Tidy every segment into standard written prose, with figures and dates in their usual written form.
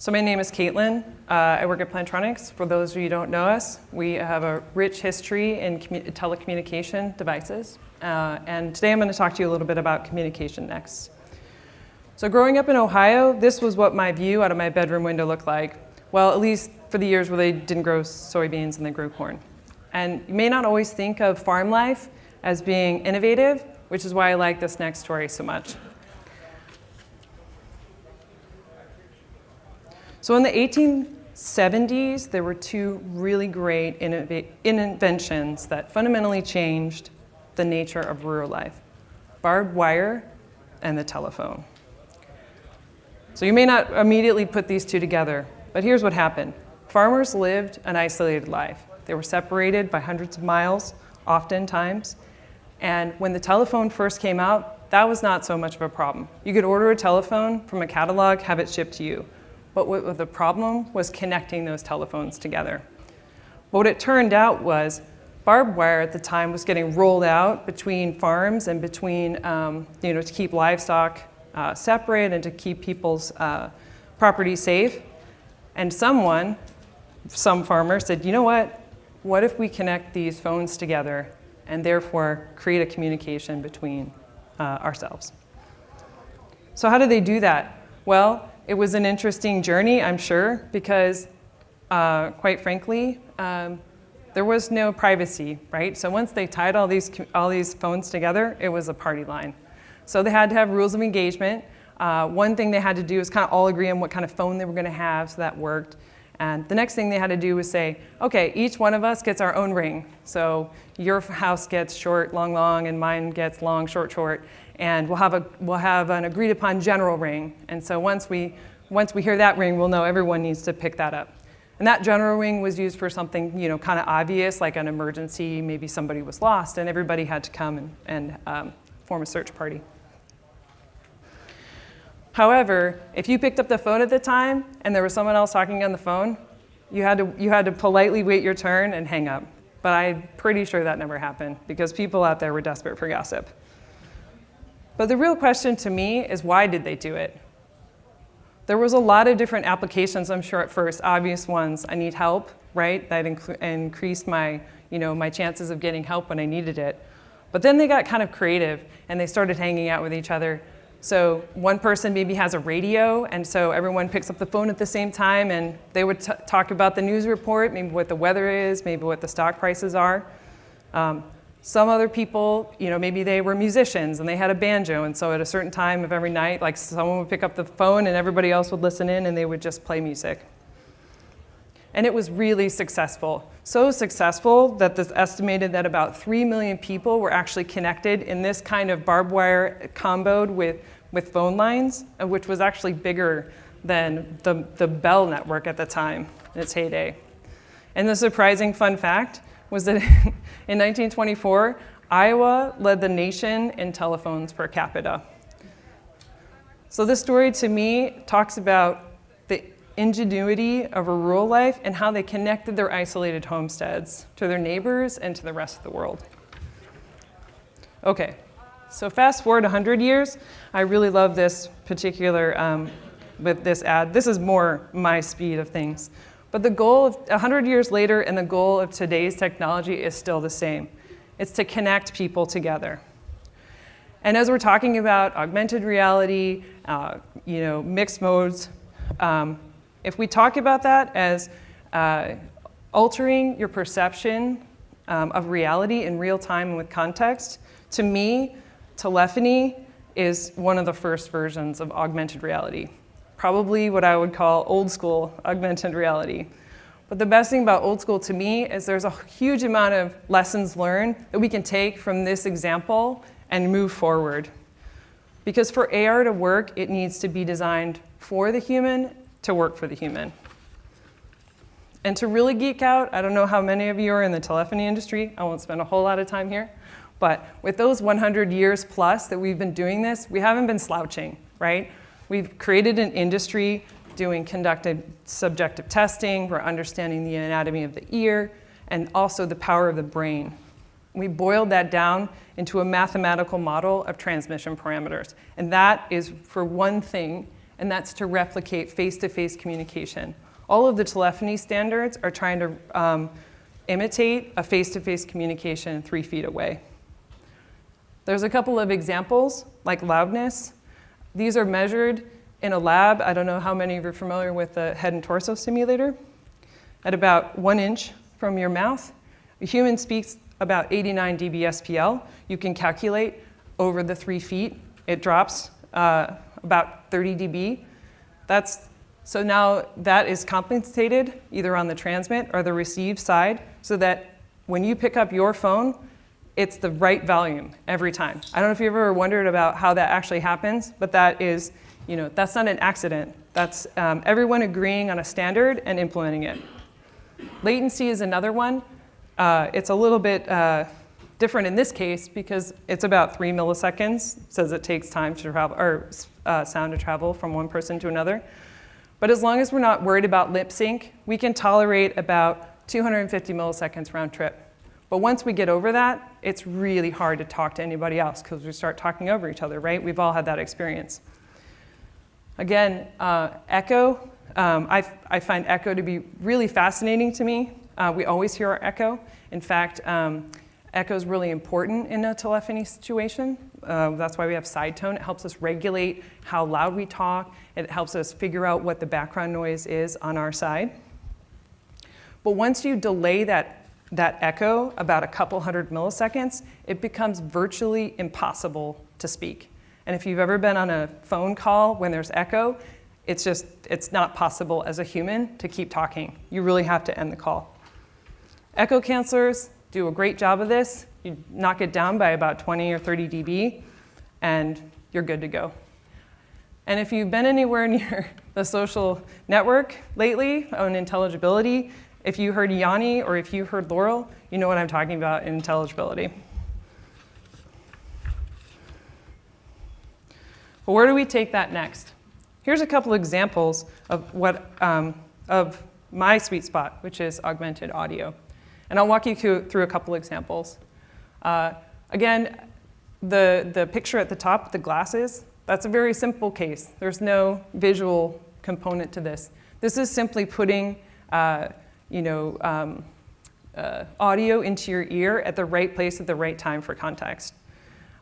So my name is Catelyn. I work at Plantronics. For those of you who don't know us, we have a rich history in telecommunication devices. And today I'm going to talk to you a little bit about communication next. So growing up in Ohio, this was what my view out of my bedroom window looked like. Well, at least for the years where they didn't grow soybeans and they grew corn. And you may not always think of farm life as being innovative, which is why I like this next story so much. So in the 1870s, there were two really great inventions that fundamentally changed the nature of rural life: barbed wire and the telephone. So you may not immediately put these two together, but here's what happened. Farmers lived an isolated life. They were separated by hundreds of miles, oftentimes. And when the telephone first came out, that was not so much of a problem. You could order a telephone from a catalog, have it shipped to you. But what the problem was connecting those telephones together. What it turned out was barbed wire at the time was getting rolled out between farms and between, to keep livestock separate and to keep people's property safe. And some farmer said, you know what if we connect these phones together and therefore create a communication between ourselves? So how did they do that? Well, it was an interesting journey, I'm sure, because quite frankly, there was no privacy, right? So once they tied all these phones together, it was a party line. So they had to have rules of engagement. One thing they had to do is kind of all agree on what kind of phone they were going to have, so that worked. And the next thing they had to do was say, okay, each one of us gets our own ring. So your house gets short, long, long, and mine gets long, short, short. And we'll have an agreed upon general ring. And so once we hear that ring, we'll know everyone needs to pick that up. And that general ring was used for something, kind of obvious, like an emergency. Maybe somebody was lost, and everybody had to come and form a search party. However, if you picked up the phone at the time and there was someone else talking on the phone, you had to politely wait your turn and hang up. But I'm pretty sure that never happened because people out there were desperate for gossip. But the real question to me is, why did they do it? There was a lot of different applications, I'm sure, at first. Obvious ones: I need help, right? That increased my chances of getting help when I needed it. But then they got kind of creative and they started hanging out with each other. So one person maybe has a radio, and so everyone picks up the phone at the same time, and they would talk about the news report, maybe what the weather is, maybe what the stock prices are. Some other people, maybe they were musicians and they had a banjo, and so at a certain time of every night, like, someone would pick up the phone and everybody else would listen in and they would just play music. And it was really successful. So successful that it's estimated that about 3 million people were actually connected in this kind of barbed wire comboed with phone lines, which was actually bigger than the Bell network at the time in its heyday. And the surprising fun fact was that in 1924, Iowa led the nation in telephones per capita. So this story, to me, talks about the ingenuity of a rural life and how they connected their isolated homesteads to their neighbors and to the rest of the world. Okay, so fast forward 100 years. I really love this particular, with this ad. This is more my speed of things. But the goal of 100 years later and the goal of today's technology is still the same. It's to connect people together. And as we're talking about augmented reality, mixed modes, if we talk about that as altering your perception of reality in real time and with context, to me, telephony is one of the first versions of augmented reality. Probably what I would call old school augmented reality. But the best thing about old school to me is there's a huge amount of lessons learned that we can take from this example and move forward. Because for AR to work, it needs to be designed for the human to work for the human. And to really geek out, I don't know how many of you are in the telephony industry. I won't spend a whole lot of time here. But with those 100 years plus that we've been doing this, we haven't been slouching, right? We've created an industry doing conducted subjective testing. We're understanding the anatomy of the ear and also the power of the brain. We boiled that down into a mathematical model of transmission parameters. And that is, for one thing, and that's to replicate face-to-face communication. All of the telephony standards are trying to imitate a face-to-face communication 3 feet away. There's a couple of examples, like loudness. These are measured in a lab. I don't know how many of you are familiar with the head and torso simulator. At about 1 inch from your mouth, a human speaks about 89 dB SPL. You can calculate over the 3 feet. It drops about 30 dB. So now that is compensated either on the transmit or the receive side so that when you pick up your phone, it's the right volume every time. I don't know if you've ever wondered about how that actually happens, but that is, that's not an accident. That's everyone agreeing on a standard and implementing it. Latency is another one. It's a little bit different in this case because it's about 3 milliseconds. It says it takes time to travel, or sound to travel from one person to another. But as long as we're not worried about lip sync, we can tolerate about 250 milliseconds round trip. But once we get over that, it's really hard to talk to anybody else because we start talking over each other, right? We've all had that experience. Again, echo. I find echo to be really fascinating to me. We always hear our echo. In fact, echo is really important in a telephony situation. That's why we have side tone. It helps us regulate how loud we talk. It helps us figure out what the background noise is on our side. But once you delay that echo about a couple hundred milliseconds, it becomes virtually impossible to speak. And if you've ever been on a phone call when there's echo, it's not possible as a human to keep talking. You really have to end the call. Echo cancelers do a great job of this. You knock it down by about 20 or 30 dB, and you're good to go. And if you've been anywhere near the social network lately on intelligibility, if you heard Yanni or if you heard Laurel, you know what I'm talking about in intelligibility. But where do we take that next? Here's a couple examples of of my sweet spot, which is augmented audio. And I'll walk you through a couple examples. Again, the picture at the top, the glasses, that's a very simple case. There's no visual component to this. This is simply putting audio into your ear at the right place at the right time for context.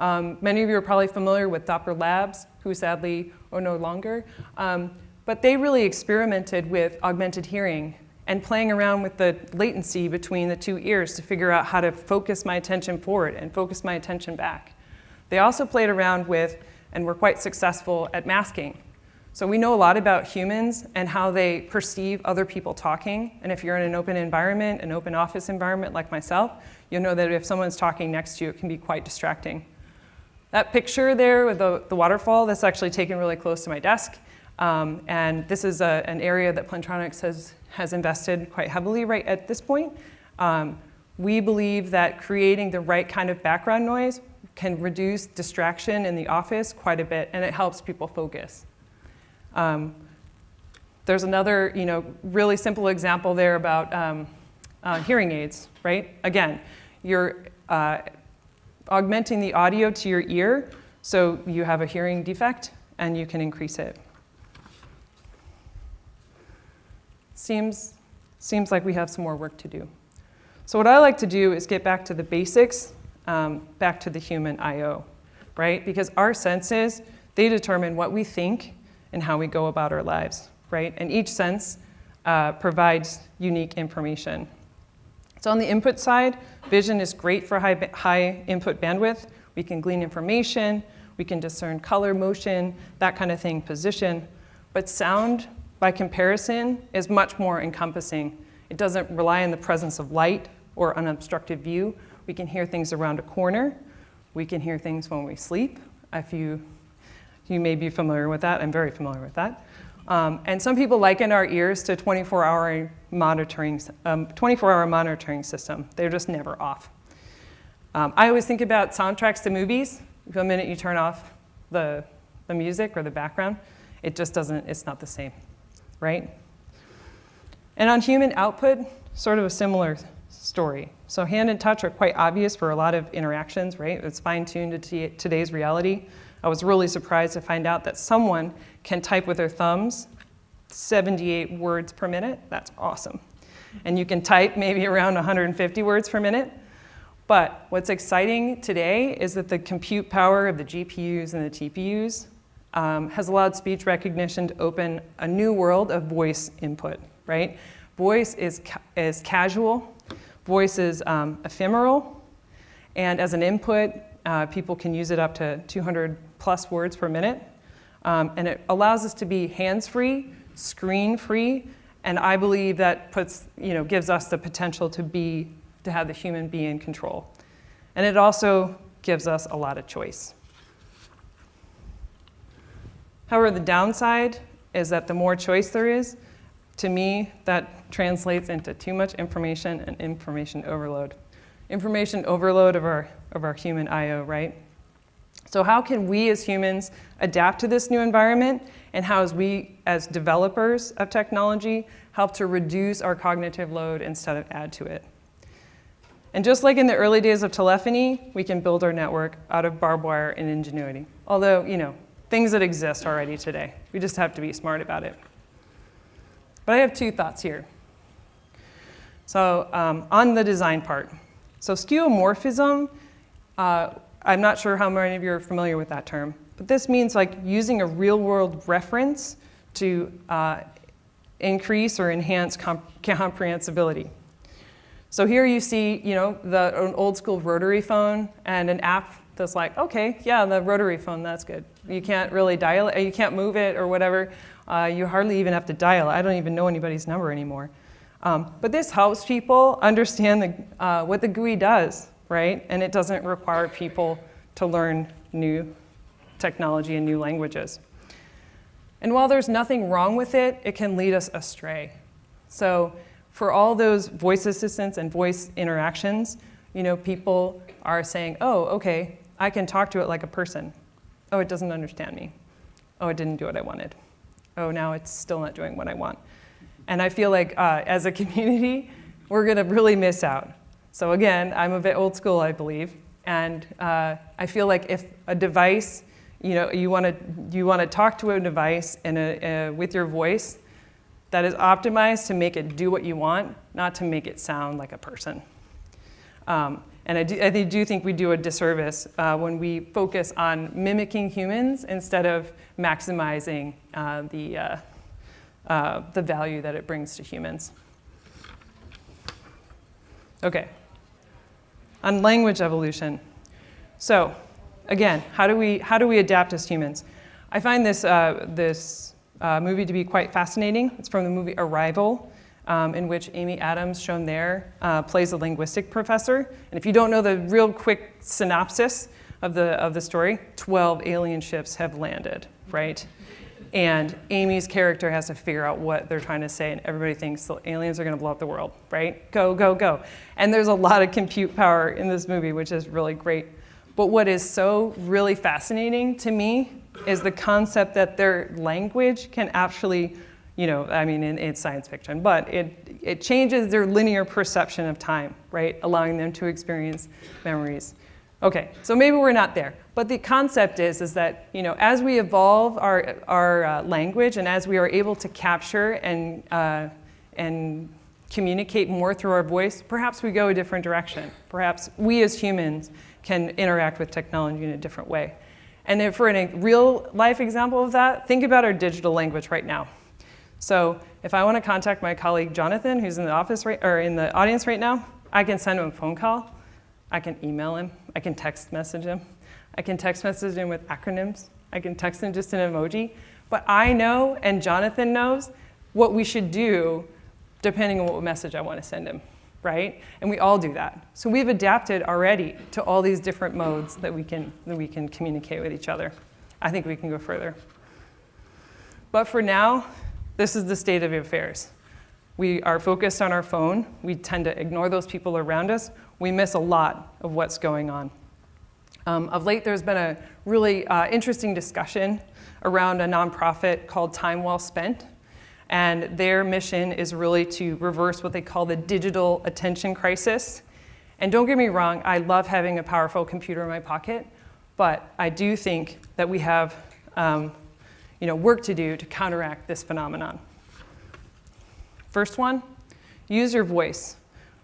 Many of you are probably familiar with Doppler Labs, who sadly are no longer. But they really experimented with augmented hearing and playing around with the latency between the two ears to figure out how to focus my attention forward and focus my attention back. They also played around with, and were quite successful at masking. So we know a lot about humans and how they perceive other people talking. And if you're in an open environment, an open office environment like myself, you'll know that if someone's talking next to you, it can be quite distracting. That picture there with the waterfall, that's actually taken really close to my desk. And this is an area that Plantronics has invested quite heavily right at this point. We believe that creating the right kind of background noise can reduce distraction in the office quite a bit, and it helps people focus. There's another really simple example there about hearing aids, right? Again, you're augmenting the audio to your ear, so you have a hearing defect, and you can increase it. Seems like we have some more work to do. So what I like to do is get back to the basics, back to the human I/O, right? Because our senses, they determine what we think and how we go about our lives, right? And each sense provides unique information. So on the input side, vision is great for high input bandwidth. We can glean information, we can discern color, motion, that kind of thing, position. But sound, by comparison, is much more encompassing. It doesn't rely on the presence of light or unobstructed view. We can hear things around a corner. We can hear things when we sleep. If you may be familiar with that. I'm very familiar with that. And some people liken our ears to 24-hour monitoring system. They're just never off. I always think about soundtracks to movies. The minute you turn off the music or the background, it just doesn't, it's not the same, right? And on human output, sort of a similar story. So hand and touch are quite obvious for a lot of interactions, right? It's fine-tuned to today's reality. I was really surprised to find out that someone can type with their thumbs 78 words per minute. That's awesome. And you can type maybe around 150 words per minute. But what's exciting today is that the compute power of the GPUs and the TPUs has allowed speech recognition to open a new world of voice input, right? Voice is casual, voice is ephemeral, and as an input, people can use it up to 200 plus words per minute. And it allows us to be hands-free, screen-free, and I believe that gives us the potential to have the human be in control. And it also gives us a lot of choice. However, the downside is that the more choice there is, to me, that translates into too much information and information overload. Information overload of our human I/O, right? So how can we as humans adapt to this new environment, and how as we as developers of technology help to reduce our cognitive load instead of add to it? And just like in the early days of telephony, we can build our network out of barbed wire and ingenuity. Although, things that exist already today. We just have to be smart about it. But I have two thoughts here. So on the design part. So skeuomorphism, I'm not sure how many of you are familiar with that term, but this means like using a real world reference to increase or enhance comprehensibility. So here you see, an old school rotary phone and an app that's like, okay, yeah, the rotary phone, that's good. You can't really dial it, you can't move it or whatever. You hardly even have to dial it. I don't even know anybody's number anymore. But this helps people understand what the GUI does, right? And it doesn't require people to learn new technology and new languages. And while there's nothing wrong with it, it can lead us astray. So for all those voice assistants and voice interactions, people are saying, oh, okay, I can talk to it like a person. Oh, it doesn't understand me. Oh, it didn't do what I wanted. Oh, now it's still not doing what I want. And I feel like as a community, we're going to really miss out. So again, I'm a bit old school, I believe. And I feel like if a device, you want to talk to a device with your voice that is optimized to make it do what you want, not to make it sound like a person. And I do think we do a disservice when we focus on mimicking humans instead of maximizing the value that it brings to humans. Okay, on language evolution. So again, how do we adapt as humans? I find this movie to be quite fascinating. It's from the movie Arrival, in which Amy Adams, shown there, plays a linguistic professor. And if you don't know the real quick synopsis of the story, 12 alien ships have landed, right? And Amy's character has to figure out what they're trying to say, and everybody thinks the aliens are going to blow up the world, right? Go, go, go. And there's a lot of compute power in this movie, which is really great. But what is so really fascinating to me is the concept that their language can actually, it's science fiction, but it changes their linear perception of time, right? Allowing them to experience memories. Okay, so maybe we're not there. But the concept is that, as we evolve our language and as we are able to capture and communicate more through our voice, perhaps we go a different direction. Perhaps we as humans can interact with technology in a different way. And if for a real life example of that, think about our digital language right now. So if I want to contact my colleague Jonathan, who's in the audience right now, I can send him a phone call. I can email him. I can text message him. I can text message him with acronyms. I can text him just an emoji. But I know, and Jonathan knows, what we should do depending on what message I want to send him, right? And we all do that. So we've adapted already to all these different modes that we can communicate with each other. I think we can go further. But for now, this is the state of affairs. We are focused on our phone. We tend to ignore those people around us. We miss a lot of what's going on. Of late, there's been a really interesting discussion around a nonprofit called Time Well Spent. And their mission is really to reverse what they call the digital attention crisis. And don't get me wrong, I love having a powerful computer in my pocket, But I do think that we have work to do to counteract this phenomenon. First one, use your voice.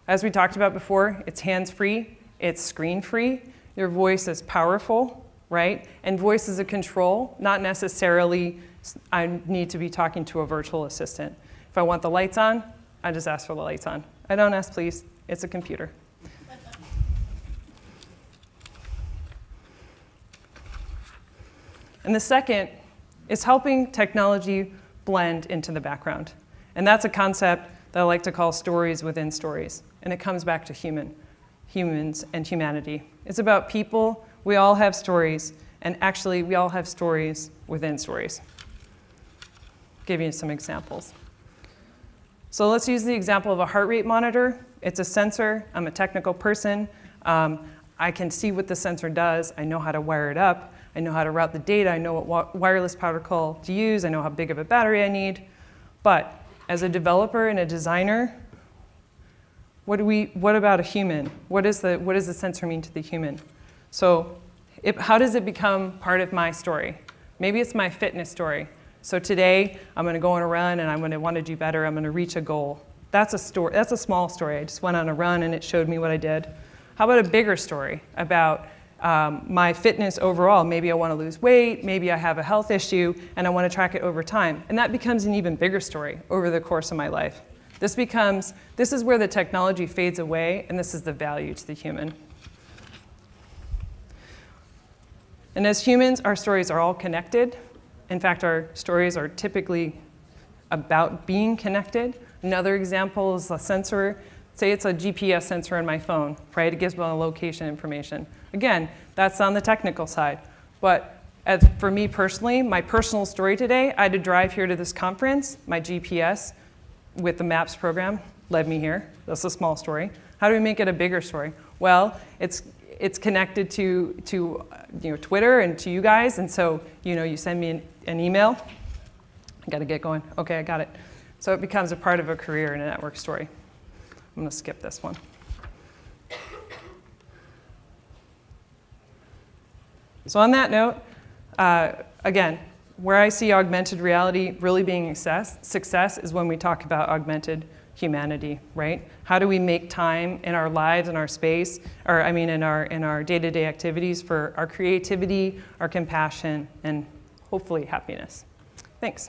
As we talked about before, it's hands-free, it's screen-free. Your voice is powerful, right? And voice is a control, not necessarily I need to be talking to a virtual assistant. If I want the lights on, I just ask for the lights on. I don't ask please, it's a computer. And the second is helping technology blend into the background. And that's a concept that I like to call stories within stories. And it comes back to humans and humanity. It's about people. We all have stories. And actually, we all have stories within stories. Give you some examples. So let's use the example of a heart rate monitor. It's a sensor. I'm a technical person. I can see what the sensor does. I know how to wire it up. I know how to route the data. I know what wireless protocol to use. I know how big of a battery I need. But as a developer and a designer, what about a human? What does the sensor mean to the human? So how does it become part of my story? Maybe it's my fitness story. So today, I'm going to go on a run, and I'm going to want to do better. I'm going to reach a goal. That's a story. That's a small story. I just went on a run, and it showed me what I did. How about a bigger story about my fitness overall? Maybe I want to lose weight. Maybe I have a health issue, and I want to track it over time. And that becomes an even bigger story over the course of my life. This is where the technology fades away, and this is the value to the human. And as humans, our stories are all connected. In fact, our stories are typically about being connected. Another example is a sensor. Say it's a GPS sensor on my phone, right? It gives me location information. Again, that's on the technical side. But for me personally, my personal story today, I had to drive here to this conference. My GPS with the Maps program led me here. That's a small story. How do we make it a bigger story? Well, it's connected to Twitter and to you guys, and so you send me an email. I got to get going. Okay, I got it. So it becomes a part of a career and a network story. I'm going to skip this one. So on that note, again, where I see augmented reality really being success is when we talk about augmented humanity, right? How do we make time in our lives, in our space, in our day-to-day activities for our creativity, our compassion, and hopefully happiness. Thanks.